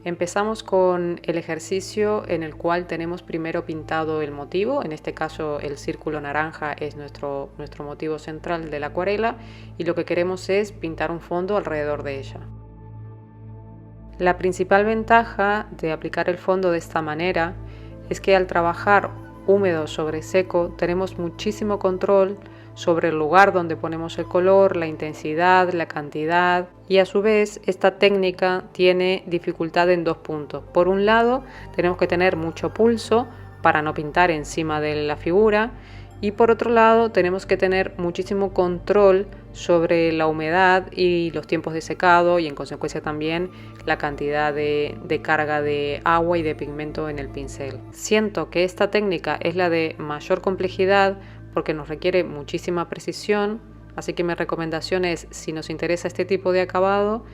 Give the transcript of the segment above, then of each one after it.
Empezamos con el ejercicio en el cual tenemos primero pintado el motivo, en este caso el círculo naranja es nuestro motivo central de la acuarela y lo que queremos es pintar un fondo alrededor de ella. La principal ventaja de aplicar el fondo de esta manera es que al trabajar húmedo sobre seco tenemos muchísimo control sobre el lugar donde ponemos el color, la intensidad, la cantidad, y a su vez esta técnica tiene dificultad en dos puntos. Por un lado, tenemos que tener mucho pulso para no pintar encima de la figura, y por otro lado tenemos que tener muchísimo control sobre la humedad y los tiempos de secado y en consecuencia también la cantidad de carga de agua y de pigmento en el pincel. Siento que esta técnica es la de mayor complejidad porque nos requiere muchísima precisión, así que mi recomendación es, si nos interesa este tipo de acabado,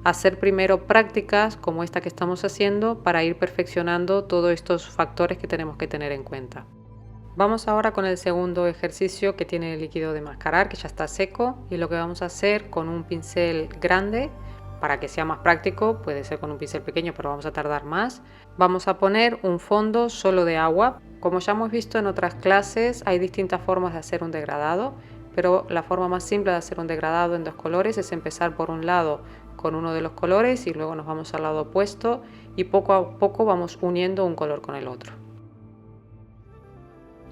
hacer primero prácticas como esta que estamos haciendo para ir perfeccionando todos estos factores que tenemos que tener en cuenta. Vamos ahora con el segundo ejercicio que tiene el líquido de mascarar, que ya está seco, y lo que vamos a hacer con un pincel grande, para que sea más práctico, puede ser con un pincel pequeño pero vamos a tardar más, vamos a poner un fondo solo de agua. Como ya hemos visto en otras clases, hay distintas formas de hacer un degradado, pero la forma más simple de hacer un degradado en dos colores es empezar por un lado con uno de los colores y luego nos vamos al lado opuesto y poco a poco vamos uniendo un color con el otro.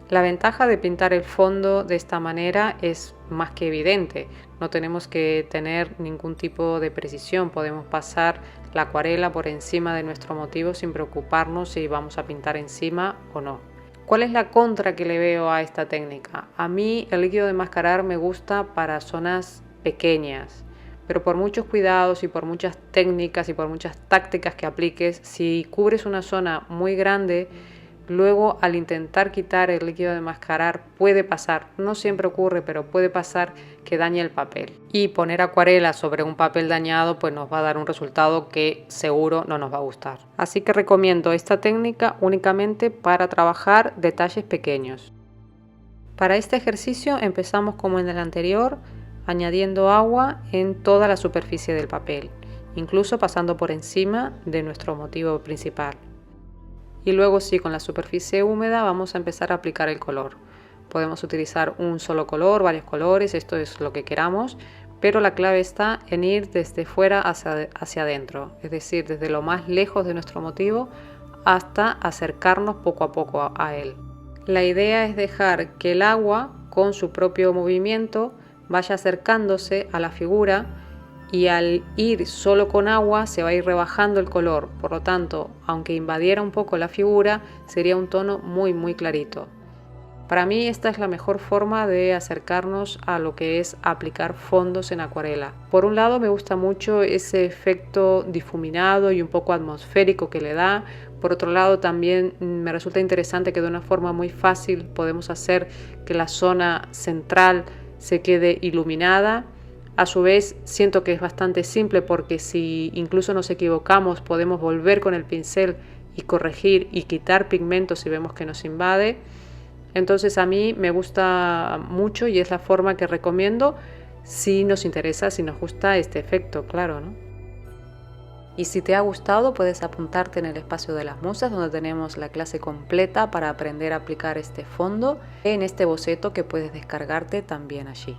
La ventaja de pintar el fondo de esta manera es más que evidente. No tenemos que tener ningún tipo de precisión. Podemos pasar la acuarela por encima de nuestro motivo sin preocuparnos si vamos a pintar encima o no. ¿Cuál es la contra que le veo a esta técnica? A mí el líquido de mascarar me gusta para zonas pequeñas, pero por muchos cuidados y por muchas técnicas y por muchas tácticas que apliques, si cubres una zona muy grande, luego al intentar quitar el líquido de mascarar puede pasar, no siempre ocurre, pero puede pasar que dañe el papel. Y poner acuarela sobre un papel dañado pues nos va a dar un resultado que seguro no nos va a gustar. Así que recomiendo esta técnica únicamente para trabajar detalles pequeños. Para este ejercicio empezamos como en el anterior, añadiendo agua en toda la superficie del papel, incluso pasando por encima de nuestro motivo principal. Y luego sí, con la superficie húmeda vamos a empezar a aplicar el color. Podemos utilizar un solo color, varios colores, esto es lo que queramos, pero la clave está en ir desde fuera hacia adentro, es decir, desde lo más lejos de nuestro motivo hasta acercarnos poco a poco a él. La idea es dejar que el agua, con su propio movimiento, vaya acercándose a la figura y al ir solo con agua se va a ir rebajando el color, por lo tanto, aunque invadiera un poco la figura, sería un tono muy clarito. Para mí esta es la mejor forma de acercarnos a lo que es aplicar fondos en acuarela. Por un lado me gusta mucho ese efecto difuminado y un poco atmosférico que le da. Por otro lado también me resulta interesante que de una forma muy fácil podemos hacer que la zona central se quede iluminada. A su vez siento que es bastante simple porque si incluso nos equivocamos podemos volver con el pincel y corregir y quitar pigmento si vemos que nos invade. Entonces a mí me gusta mucho y es la forma que recomiendo si nos interesa, si nos gusta este efecto, claro, ¿no? Y si te ha gustado puedes apuntarte en el espacio de las musas donde tenemos la clase completa para aprender a aplicar este fondo en este boceto que puedes descargarte también allí.